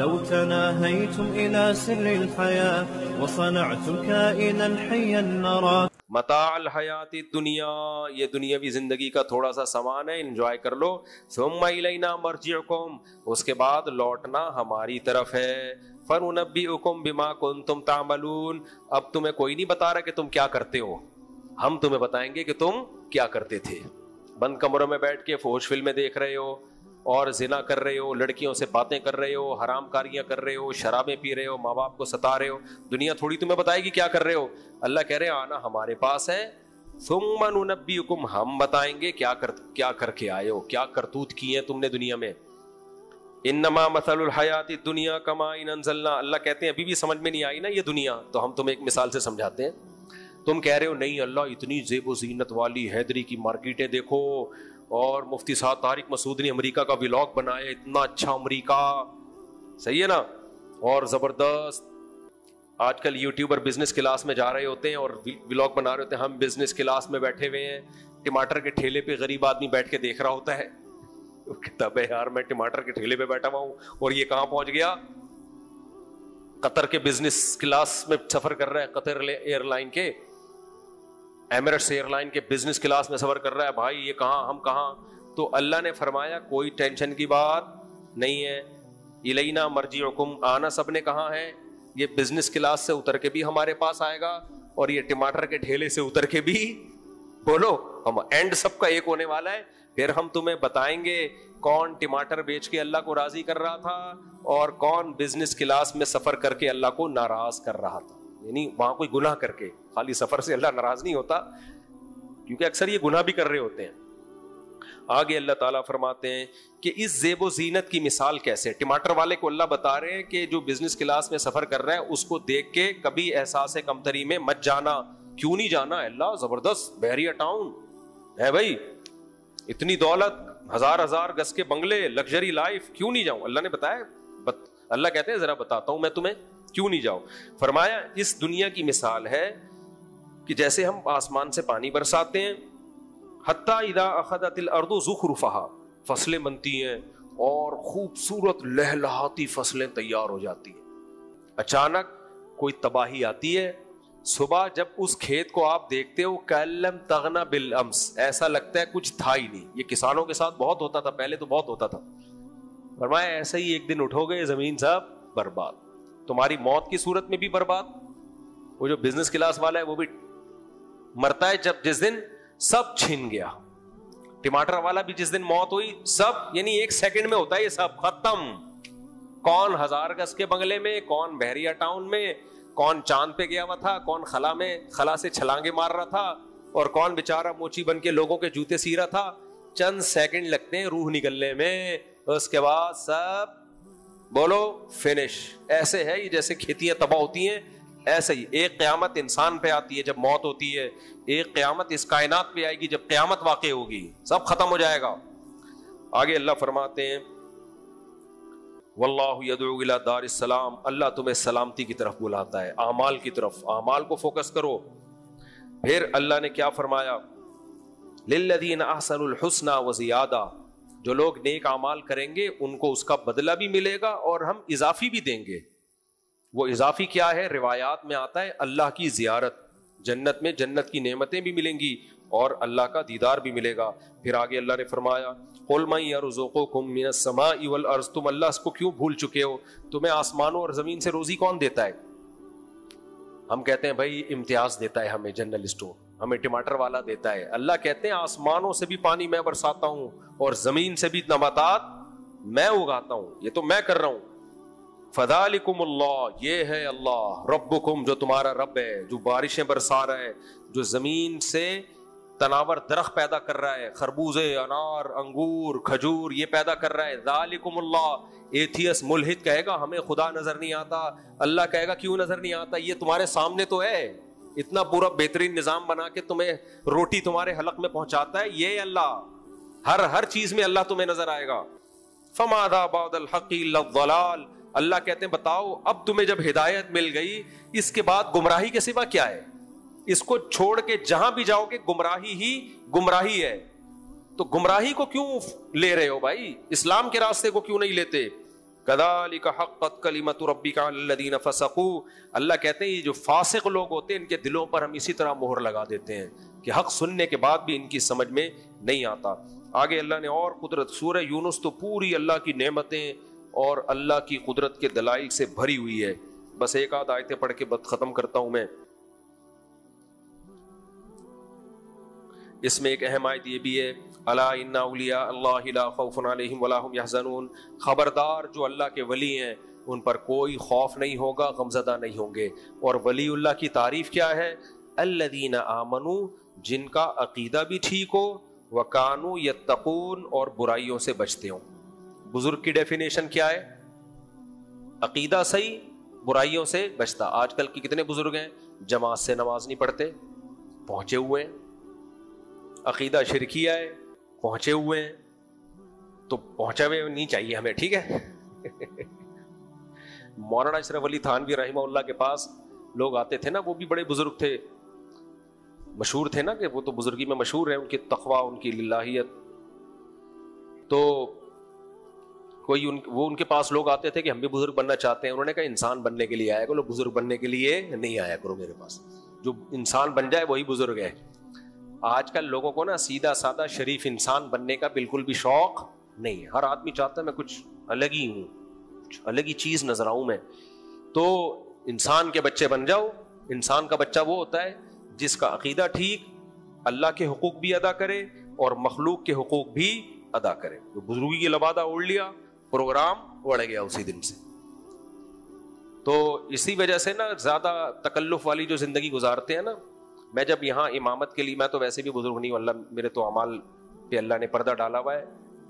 لو تناهيتم إلى سر الحياة وصنعتم كائنا حيا نرى متاع الحیات الدنیا، یہ دنیاوی زندگی کا تھوڑا سا سامان ہے، انجوائے کر لو. ثم الینا مرجعکم، اس کے بعد لوٹنا ہماری طرف ہے. فننبئکم بما کنتم تعملون، اب تمہیں کوئی نہیں بتا رہا کہ تم کیا کرتے ہو، ہم تمہیں بتائیں گے کہ تم کیا کرتے تھے. بند کمروں میں بیٹھ کے فحش فلمیں دیکھ رہے ہو اور زنا کر رہے ہو، لڑکیوں سے باتیں کر رہے ہو، حرام کاریاں کر رہے ہو، شرابیں پی رہے ہو، ماں باپ کو ستا رہے ہو، دنیا تھوڑی تمہیں بتائے گی کیا کر رہے ہو. اللہ کہہ رہے ہیں آنا ہمارے پاس ہے. ثم ننبئکم، ہم بتائیں گے کیا کر کے آئے ہو، کیا کرتوت کی ہیں تم نے دنیا میں. انما مثل الحیات الدنیا کماء انزلنا، اللہ کہتے ہیں ابھی بھی سمجھ میں نہیں آئی نا یہ دنیا، تو ہم تمہیں ایک مثال سے سمجھاتے ہیں. تم کہہ رہے ہو نہیں اللہ اتنی زیب و زینت والی حیدری کی مارکیٹیں دیکھو، اور مفتی صاحب طارق مسعود نے امریکہ کا ولاگ بنایا، اتنا اچھا امریکہ، صحیح ہے نا، اور زبردست. آج کل یوٹیوبر بزنس کلاس میں جا رہے ہوتے ہیں اور ولاگ بنا رہے ہوتے ہیں، ہم بزنس کلاس میں بیٹھے ہوئے ہیں، ٹماٹر کے ٹھیلے پہ غریب آدمی بیٹھ کے دیکھ رہا ہوتا ہے. تب یار میں ٹماٹر کے ٹھیلے پہ بیٹھا ہوا ہوں اور یہ کہاں پہنچ گیا، قطر کے بزنس کلاس میں سفر کر رہا ہے، قطر ایئر لائن کے، ایمریٹس ایئر لائن کے بزنس کلاس میں سفر کر رہا ہے. بھائی یہ کہاں، ہم کہاں؟ تو اللہ نے فرمایا کوئی ٹینشن کی بات نہیں ہے. الینا مرجعکم، آنا سب نے کہاں ہے، یہ بزنس کلاس سے اتر کے بھی ہمارے پاس آئے گا اور یہ ٹماٹر کے ٹھیلے سے اتر کے بھی، بولو ہم اینڈ سب کا ایک ہونے والا ہے. پھر ہم تمہیں بتائیں گے کون ٹماٹر بیچ کے اللہ کو راضی کر رہا تھا اور کون بزنس کلاس میں سفر کر کے اللہ کو ناراض کر رہا تھا. یعنی وہاں کوئی گناہ کر کے، خالی سفر سے اللہ ناراض نہیں ہوتا، کیونکہ اکثر یہ گناہ بھی کر رہے ہوتے ہیں. آگے اللہ تعالیٰ فرماتے ہیں کہ اس زیب و زینت کی مثال کیسے. ٹماٹر والے کو اللہ بتا رہے ہیں کہ جو بزنس کلاس میں سفر کر رہا ہے اس کو دیکھ کے کبھی احساس کمتری میں مت جانا. کیوں نہیں جانا؟ اللہ زبردست بحریہ ٹاؤن ہے بھائی، اتنی دولت، ہزار گز کے بنگلے، لگژری لائف، کیوں نہیں جاؤں؟ اللہ نے بتایا. اللہ کہتے ہیں ذرا بتاتا ہوں میں تمہیں کیوں نہیں جاؤ. فرمایا اس دنیا کی مثال ہے کہ جیسے ہم آسمان سے پانی برساتے ہیں، حتی اذا اخذت الارض زخرفہا، فصلیں بنتی ہیں اور خوبصورت لہلہاتی فصلیں تیار ہو جاتی ہیں. اچانک کوئی تباہی آتی ہے، صبح جب اس کھیت کو آپ دیکھتے ہو کَلَّمْ تَغْنَ بِالْأَمْسِ، ایسا لگتا ہے کچھ تھا ہی نہیں. یہ کسانوں کے ساتھ بہت ہوتا تھا، پہلے تو بہت ہوتا تھا. فرمایا ایسا ہی ایک دن اٹھو گے زمین سب برباد، تمہاری موت کی صورت میں بھی برباد. وہ جو بزنس کلاس والا ہے وہ بھی مرتا ہے جس دن سب چھن گیا. ٹماٹر والا بھی جس دن موت ہوئی سب، یعنی ایک سیکنڈ میں ہوتا ہے یہ سب ختم. کون 1000 گز کے بنگلے میں، کون بحریہ ٹاؤن میں، کون چاند پہ گیا ہوا تھا، کون خلا سے چھلانگے مار رہا تھا، اور کون بیچارہ موچی بن کے لوگوں کے جوتے سی رہا تھا. چند سیکنڈ لگتے ہیں روح نکلنے میں، اس کے بعد سب بولو فنش. ایسے ہے یہ جیسے کھیتیاں تباہ ہوتی ہیں، ایسے ہی ایک قیامت انسان پہ آتی ہے جب موت ہوتی ہے، ایک قیامت اس کائنات پہ آئے گی جب قیامت واقع ہوگی، سب ختم ہو جائے گا. آگے اللہ فرماتے ہیں واللہ یدعو الی دار السلام، اللہ تمہیں سلامتی کی طرف بلاتا ہے، اعمال کی طرف، اعمال کو فوکس کرو. پھر اللہ نے کیا فرمایا، للذین احسنوا الحسنى وزیادہ، جو لوگ نیک اعمال کریں گے ان کو اس کا بدلہ بھی ملے گا اور ہم اضافی بھی دیں گے. وہ اضافی کیا ہے؟ روایات میں آتا ہے اللہ کی زیارت، جنت میں جنت کی نعمتیں بھی ملیں گی اور اللہ کا دیدار بھی ملے گا. پھر آگے اللہ نے فرمایا قل من یرزقکم من السماء والارض، تم اللہ کو کیوں بھول چکے ہو؟ تمہیں آسمانوں اور زمین سے روزی کون دیتا ہے؟ ہم کہتے ہیں بھائی امتیاز دیتا ہے ہمیں جنرل اسٹور، ہمیں ٹماٹر والا دیتا ہے. اللہ کہتے ہیں آسمانوں سے بھی پانی میں برساتا ہوں اور زمین سے بھی نباتات میں اگاتا ہوں، یہ تو میں کر رہا ہوں. فذالکم اللہ، یہ ہے اللہ ربکم، جو تمہارا رب ہے، جو بارشیں برسا رہا ہے، جو زمین سے تناور درخت پیدا کر رہا ہے، خربوزے، انار، انگور، کھجور، یہ پیدا کر رہا ہے. ذالکم اللہ. ایتھیس ملحد کہے گا ہمیں خدا نظر نہیں آتا. اللہ کہے گا کیوں نظر نہیں آتا؟ یہ تمہارے سامنے تو ہے، اتنا پورا بہترین نظام بنا کے تمہیں روٹی تمہارے حلق میں پہنچاتا ہے. یہ اللہ، ہر چیز میں اللہ تمہیں نظر آئے گا. فماذا بعد الحق الا الضلال، اللہ کہتے ہیں بتاؤ اب تمہیں جب ہدایت مل گئی اس کے بعد گمراہی کے سوا کیا ہے؟ اس کو چھوڑ کے جہاں بھی جاؤ گے گمراہی ہی گمراہی ہے. تو گمراہی کو کیوں لے رہے ہو بھائی؟ اسلام کے راستے کو کیوں نہیں لیتے؟ کذالک حقت کلمۃ ربک علی الذین فسقوا. اللہ کہتے ہیں یہ جو فاسق لوگ ہوتے ہیں ان کے دلوں پر ہم اسی طرح مہر لگا دیتے ہیں کہ حق سننے کے بعد بھی ان کی سمجھ میں نہیں آتا. آگے اللہ نے اور قدرت، سورہ یونس تو پوری اللہ کی نعمتیں اور اللہ کی قدرت کے دلائل سے بھری ہوئی ہے. بس ایک آدھ آیتیں پڑھ کے ختم کرتا ہوں میں. اس میں ایک اہم آیت یہ بھی ہے، الا ان اولیاء اللہ لا خوف علیہم ولا هم يحزنون. خبردار جو اللہ کے ولی ہیں ان پر کوئی خوف نہیں ہوگا، غمزدہ نہیں ہوں گے. اور ولی اللہ کی تعریف کیا ہے؟ الذین آمنوا، جن کا عقیدہ بھی ٹھیک ہو، وکانوا یتقون، اور برائیوں سے بچتے ہوں. بزرگ کی ڈیفینیشن کیا ہے؟ عقیدہ صحیح، برائیوں سے بچتا. آج کل کے کتنے بزرگ ہیں جماعت سے نماز نہیں پڑھتے، پہنچے ہوئے ہیں. عقیدہ شرکیہ ہے، پہنچے ہوئے ہیں. تو پہنچے ہوئے نہیں چاہیے ہمیں، ٹھیک ہے. مولانا اشرف علی تھانوی رحمہ اللہ کے پاس لوگ آتے تھے نا، وہ بھی بڑے بزرگ تھے، مشہور تھے نا کہ وہ تو بزرگی میں مشہور ہیں، ان کی تقوی، ان کی للہیت. تو کوئی وہ ان کے پاس لوگ آتے تھے کہ ہم بھی بزرگ بننا چاہتے ہیں. انہوں نے کہا انسان بننے کے لیے آیا کرو، بزرگ بننے کے لیے نہیں آیا کرو میرے پاس. جو انسان بن جائے وہی بزرگ ہے. آج کل لوگوں کو نا سیدھا سادہ شریف انسان بننے کا بالکل بھی شوق نہیں ہے. ہر آدمی چاہتا ہے میں کچھ الگ ہی ہوں، کچھ الگ ہی چیز نظر آؤں میں. تو انسان کے بچے بن جاؤ. انسان کا بچہ وہ ہوتا ہے جس کا عقیدہ ٹھیک، اللہ کے حقوق بھی ادا کرے اور مخلوق کے حقوق بھی ادا کرے. تو بزرگی کی لبادہ اوڑھ لیا، پروگرام اڑ گیا اسی دن سے. تو اسی وجہ سے نا زیادہ تکلف والی جو زندگی گزارتے ہیں نا. میں جب یہاں امامت کے لیے، میں تو ویسے بھی بزرگ نہیں ہوں، اللہ میرے تو اعمال پہ اللہ نے پردہ ڈالا ہوا ہے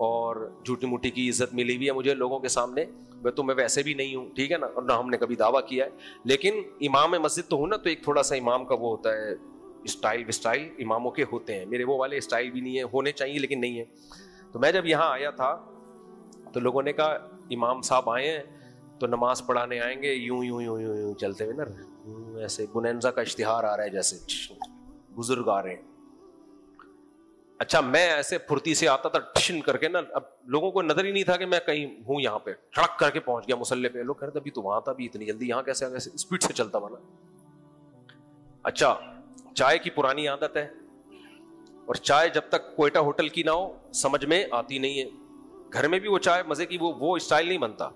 اور جھوٹی موٹی کی عزت ملی ہوئی ہے مجھے لوگوں کے سامنے. میں ویسے بھی نہیں ہوں، ٹھیک ہے نا، اور نہ ہم نے کبھی دعویٰ کیا ہے. لیکن امام مسجد تو ہوں نا، تو ایک تھوڑا سا امام کا وہ ہوتا ہے اسٹائل اماموں کے ہوتے ہیں. میرے وہ والے اسٹائل بھی نہیں ہے، ہونے چاہیے لیکن نہیں ہے. تو میں جب یہاں آیا تھا تو لوگوں نے کہا امام صاحب آئے ہیں تو نماز پڑھانے آئیں گے یوں یوں یوں یوں یوں چلتے ہوئے نا، ایسے بنینزا کا اشتہار آ رہا ہے جیسے بزرگ آ رہے ہیں. اچھا میں ایسے پھرتی سے آتا تھا ٹشن کر کے نا، اب لوگوں کو نظر ہی نہیں تھا کہ میں کہیں ہوں. یہاں پہ سڑک کر کے پہنچ گیا مصلی پہ. لوگ کہتے ابھی تو وہاں تھا، ابھی اتنی جلدی یہاں کیسے اسپیڈ سے چلتا ہوا نا. اچھا چائے کی پرانی عادت ہے، اور چائے جب تک کوئٹہ ہوٹل کی نہ ہو سمجھ میں آتی نہیں ہے. گھر میں بھی وہ چائے مزے کی وہ اسٹائل نہیں بنتا.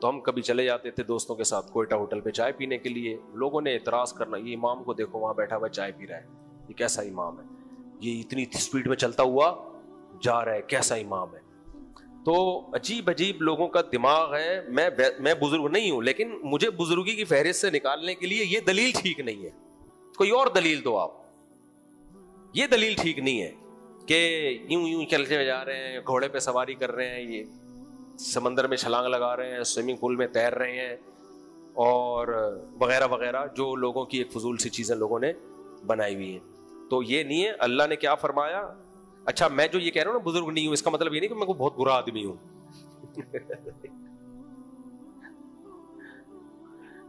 تو ہم کبھی چلے جاتے تھے دوستوں کے ساتھ کوئٹہ ہوٹل پہ چائے پینے کے لیے. لوگوں نے اعتراض کرنا، یہ امام کو دیکھو وہاں بیٹھا ہوا چائے پی رہا ہے، یہ کیسا امام ہے؟ یہ اتنی اسپیڈ میں چلتا ہوا جا رہا ہے، کیسا امام ہے؟ تو عجیب عجیب لوگوں کا دماغ ہے. میں بزرگ نہیں ہوں، لیکن مجھے بزرگی کی فہرست سے نکالنے کے لیے یہ دلیل ٹھیک نہیں ہے. کوئی اور دلیل دو آپ. یہ دلیل ٹھیک نہیں ہے کہ یوں یوں چلتے جا رہے ہیں، گھوڑے پہ سواری کر رہے ہیں، یہ سمندر میں چھلانگ لگا رہے ہیں، سوئمنگ پول میں تیر رہے ہیں، اور وغیرہ وغیرہ جو لوگوں کی ایک فضول سی چیزیں لوگوں نے بنائی ہوئی ہیں. تو یہ نہیں ہے. اللہ نے کیا فرمایا؟ اچھا میں جو یہ کہہ رہا ہوں نا بزرگ نہیں ہوں، اس کا مطلب یہ نہیں کہ میں کوئی بہت برا آدمی ہوں.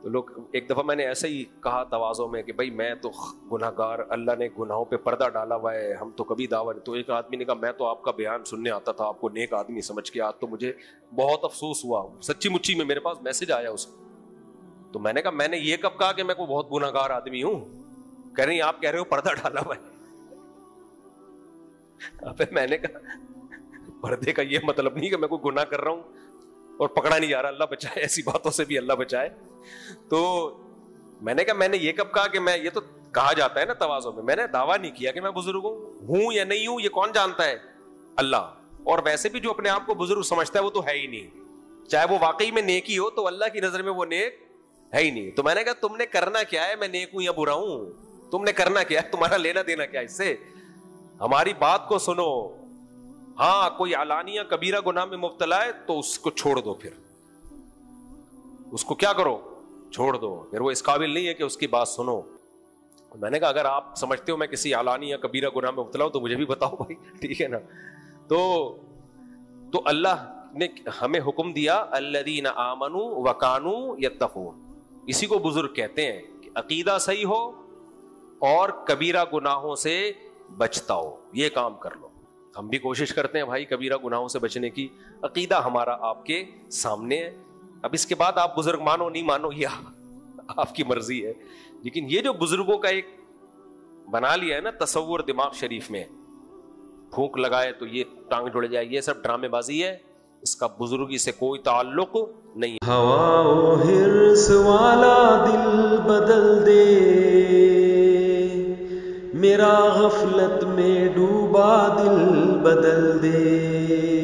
تو لوگ ایک دفعہ میں نے ایسے ہی کہا تواضع میں کہ بھائی میں تو گناہ گار، اللہ نے گناہوں پہ پردہ ڈالا ہوا ہے، ہم تو کبھی دعویٰ. تو ایک آدمی نے کہا میں تو آپ کا بیان سننے آتا تھا، آپ کو نیک آدمی سمجھ کے. آج تو مجھے بہت افسوس ہوا، سچی مچی میں میرے پاس میسج آیا اس کو. تو میں نے کہا میں نے یہ کب کہا کہ میں کوئی بہت گناہ گار آدمی ہوں؟ کہہ رہی آپ کہہ رہے ہو پردہ ڈالا ہوا ہے. میں نے کہا پردے کا یہ مطلب نہیں کہ میں کوئی گناہ کر رہا ہوں اور پکڑا نہیں جا رہا، اللہ بچائے، ایسی باتوں سے بھی اللہ بچائے. تو میں نے کہا میں نے یہ کب کہا کہ میں، یہ تو کہا جاتا ہے نا تواضع میں نے دعویٰ نہیں کیا کہ میں بزرگ ہوں یا نہیں ہوں. یہ کون جانتا ہے؟ اللہ. اور ویسے بھی جو اپنے آپ کو بزرگ سمجھتا ہے وہ تو ہے ہی نہیں، چاہے وہ واقعی میں نیکی ہو تو اللہ کی نظر میں وہ نیک ہے ہی نہیں. تو میں نے کہا تم نے کرنا کیا ہے؟ میں نیک ہوں یا برا ہوں؟ تم نے کرنا کیا ہے؟ تمہارا لینا دینا کیا اس سے؟ ہماری بات کو سنو. ہاں کوئی علانیہ کبیرہ گناہ میں مبتلا ہے تو اس کو چھوڑ دو، پھر اس کو کیا کرو؟ چھوڑ دو. پھر وہ اس قابل نہیں ہے کہ اس کی بات سنو. میں نے کہا اگر آپ سمجھتے ہو میں کسی علانیہ کبیرہ گناہ میں مبتلا ہوں تو مجھے بھی بتاؤ بھائی، ٹھیک ہے نا. تو اللہ نے ہمیں حکم دیا الذین آمنوا وکانوا یتقون. اسی کو بزرگ کہتے ہیں کہ عقیدہ صحیح ہو اور کبیرہ گناہوں سے بچتا ہو، یہ کام کر لو. ہم بھی کوشش کرتے ہیں بھائی کبیرہ گناہوں سے بچنے کی. عقیدہ ہمارا آپ کے سامنے ہے. اب اس کے بعد آپ بزرگ مانو نہیں مانو یہ آپ کی مرضی ہے، لیکن یہ جو بزرگوں کا ایک بنا لیا ہے نا تصور دماغ شریف میں، پھونک لگائے تو یہ ٹانگ جڑ جائے، یہ سب ڈرامے بازی ہے، اس کا بزرگی سے کوئی تعلق نہیں۔ ہوا و حرص والا دل بدل دے، میرا غفلت میں ڈوبا دل بدل دے۔